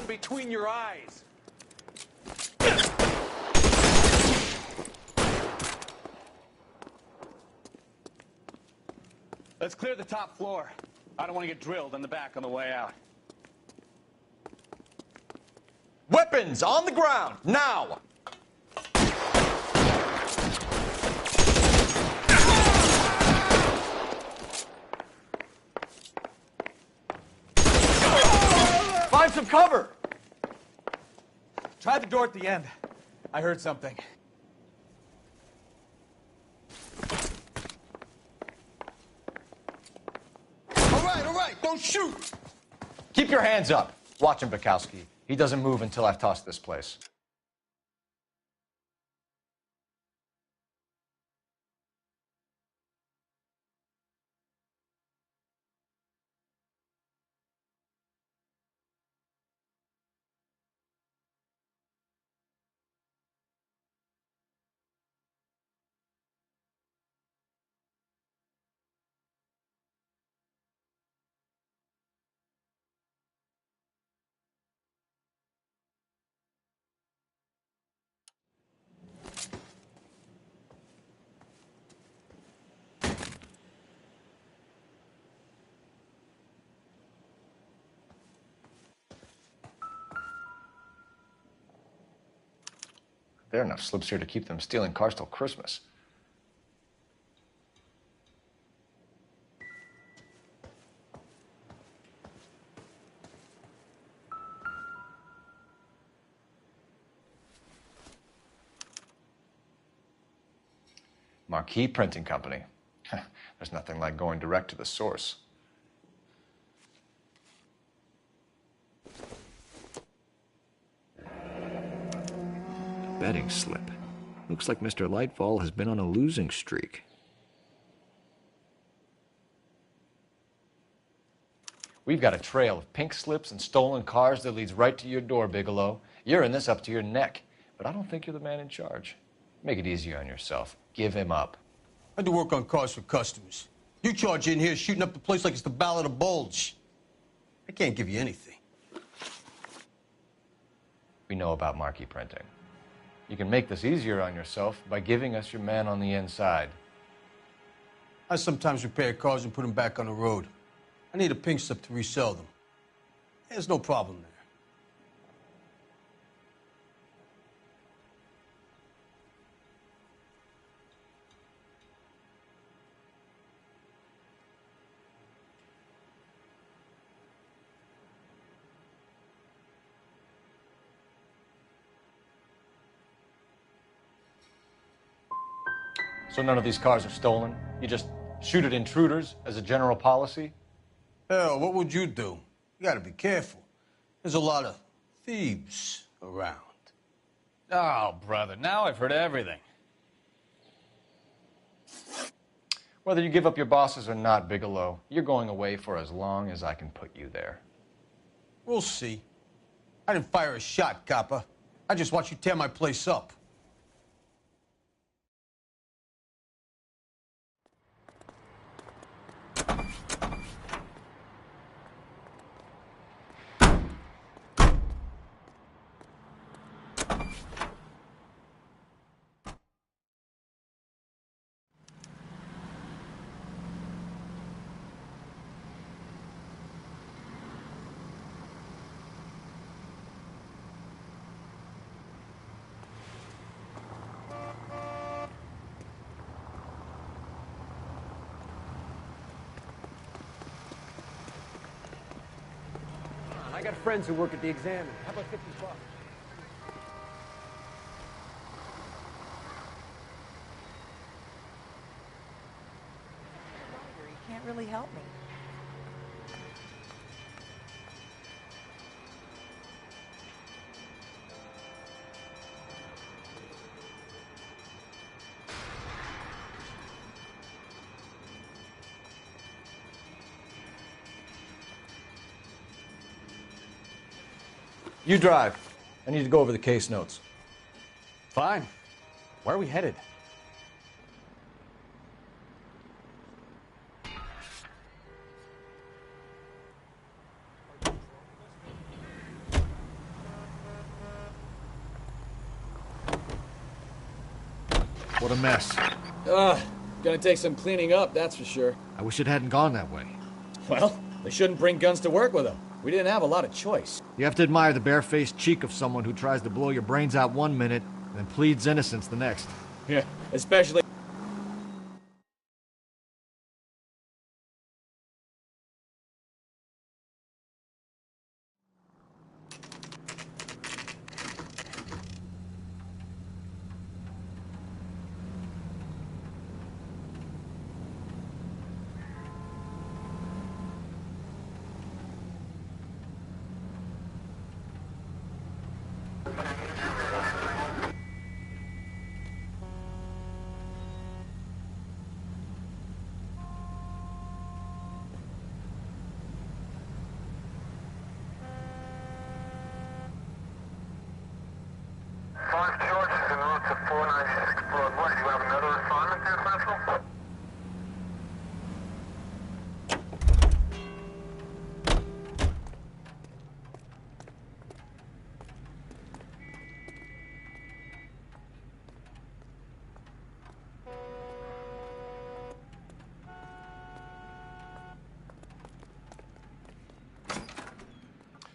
Between your eyes. Let's clear the top floor. I don't want to get drilled in the back on the way out. Weapons on the ground, now! Find some cover! Try the door at the end. I heard something. All right, don't shoot! Keep your hands up. Watch him, Bukowski. He doesn't move until I've tossed this place. There are enough slips here to keep them stealing cars till Christmas. Marquee Printing Company. There's nothing like going direct to the source. Betting slip. Looks like Mr. Lightfall has been on a losing streak. We've got a trail of pink slips and stolen cars that leads right to your door, Bigelow. You're in this up to your neck, but I don't think you're the man in charge. Make it easier on yourself. Give him up. I do work on cars for customers. You charge in here shooting up the place like it's the Ballad of Bulge. I can't give you anything. We know about marquee printing. You can make this easier on yourself by giving us your man on the inside. I sometimes repair cars and put them back on the road. I need a pink slip to resell them. There's no problem there. So none of these cars are stolen? You just shoot at intruders as a general policy? Hell, what would you do? You gotta be careful. There's a lot of thieves around. Oh, brother, now I've heard everything. Whether you give up your bosses or not, Bigelow, you're going away for as long as I can put you there. We'll see. I didn't fire a shot, copper. I just watched you tear my place up. I got friends who work at the Examiner. How about $50? You can't really help me. You drive. I need to go over the case notes. Fine. Where are we headed? What a mess. Gonna take some cleaning up, that's for sure. I wish it hadn't gone that way. Well, they shouldn't bring guns to work with them. We didn't have a lot of choice. You have to admire the barefaced cheek of someone who tries to blow your brains out one minute and then pleads innocence the next. Yeah, especially...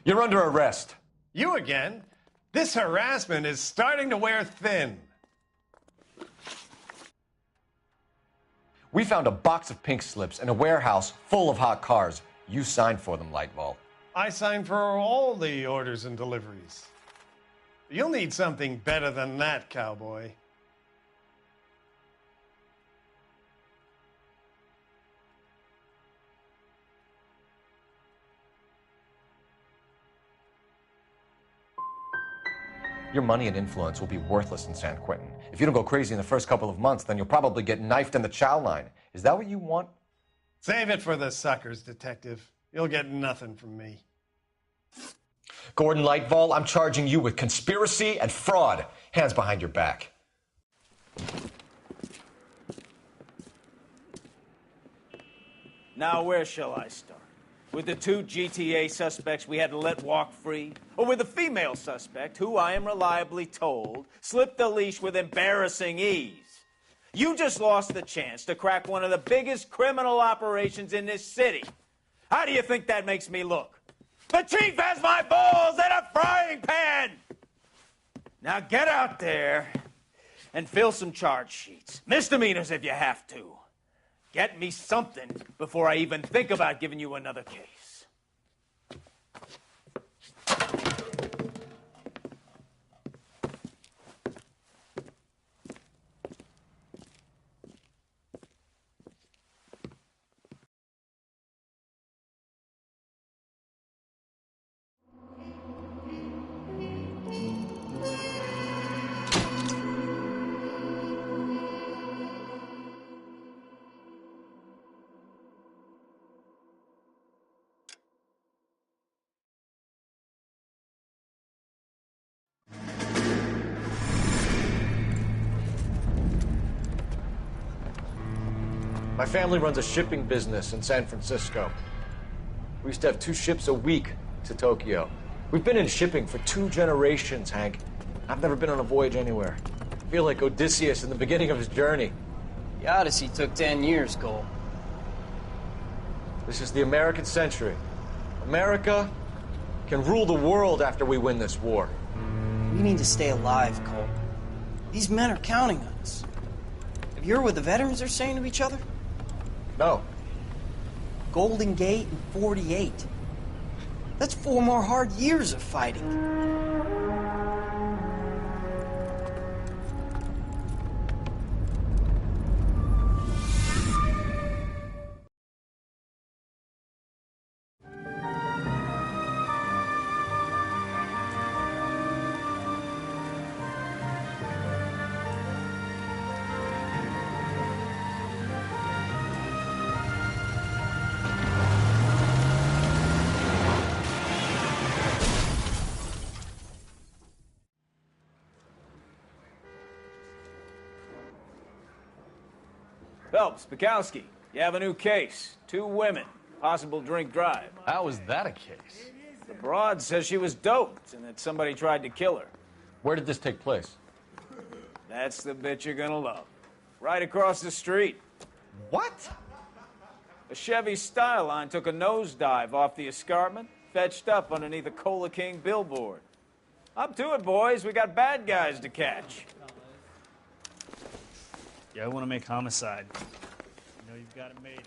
You're under arrest. You again? This harassment is starting to wear thin. We found a box of pink slips in a warehouse full of hot cars. You signed for them, Lightball. I signed for all the orders and deliveries. You'll need something better than that, cowboy. Your money and influence will be worthless in San Quentin. If you don't go crazy in the first couple of months, then you'll probably get knifed in the chow line. Is that what you want? Save it for the suckers, Detective. You'll get nothing from me. Gordon Lightball, I'm charging you with conspiracy and fraud. Hands behind your back. Now, where shall I start? With the two GTA suspects we had to let walk free? Or with the female suspect, who I am reliably told slipped the leash with embarrassing ease? You just lost the chance to crack one of the biggest criminal operations in this city. How do you think that makes me look? The chief has my balls in a frying pan! Now get out there and fill some charge sheets. Misdemeanors if you have to. Get me something before I even think about giving you another case. My family runs a shipping business in San Francisco. We used to have 2 ships a week to Tokyo. We've been in shipping for 2 generations, Hank. I've never been on a voyage anywhere. I feel like Odysseus in the beginning of his journey. The Odyssey took 10 years, Cole. This is the American century. America can rule the world after we win this war. We need to stay alive, Cole. These men are counting on us. Have you heard what the veterans are saying to each other? No. Golden Gate and 48. That's 4 more hard years of fighting. Phelps, Bukowski, you have a new case. 2 women, possible drink drive. How is that a case? The broad says she was doped and that somebody tried to kill her. Where did this take place? That's the bit you're gonna love. Right across the street. What? A Chevy Styline took a nosedive off the escarpment, fetched up underneath a Cola King billboard. Up to it, boys. We got bad guys to catch. Yeah, I want to make homicide. You know you've got it made.